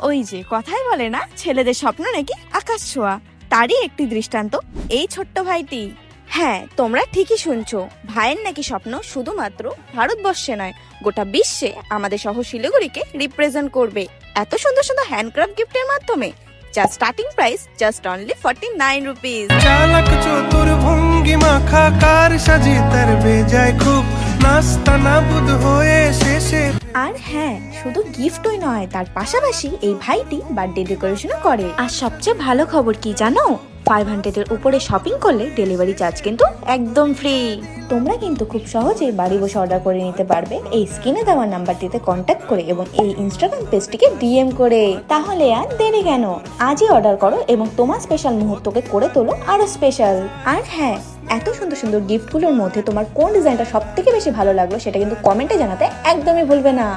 ওই যে কথাই বলে না, ছেলেদের স্বপ্ন নাকি আকাশ ছোঁয়া, তারই একটি দৃষ্টান্ত এই ছোট্ট ভাইটি। হ্যাঁ, তোমরা ঠিকই শুনছো, ভাইয়ের নাকি স্বপ্ন শুধুমাত্র ভারতবর্ষে নয়, গোটা বিশ্বে আমাদের শহর শিলিগুড়িকে রিপ্রেজেন্ট করবে এত সুন্দর সুন্দর হ্যান্ডক্রাফট গিফটের মাধ্যমে। Just starting price just only 49 rupees. চালাক চতুর ভঙ্গিমা খাকার সাজি তার বেজায় খুব নাস্তা নাবুদ হয়ে শেষে। আর হ্যাঁ, শুধু গিফটই নয়, তার পাশাপাশি এই ভাইটি বার্থডে ডেকোরেশনও করে। আর সবচেয়ে ভালো খবর কি জানো, 500 এর উপরে শপিং করলে ডেলিভারি চার্জ কিন্তু একদম ফ্রি। তোমরা কিন্তু খুব সহজেই বাড়ি বসে অর্ডার করে নিতে পারবে এই স্ক্রিনে দেওয়া নাম্বারটিতে কন্ট্যাক্ট করে এবং এই ইনস্টাগ্রাম পেজটিকে ডিএম করে। তাহলে আর দেরি কেন, আজই অর্ডার করো এবং তোমার স্পেশাল মুহূর্তকে করে তোলো আরো স্পেশাল। আর হ্যাঁ, এত সুন্দর সুন্দর গিফটগুলোর মধ্যে তোমার কোন ডিজাইনটা সব থেকে বেশি ভালো লাগলো সেটা কিন্তু কমেন্টে জানাতে একদমই ভুলবে না।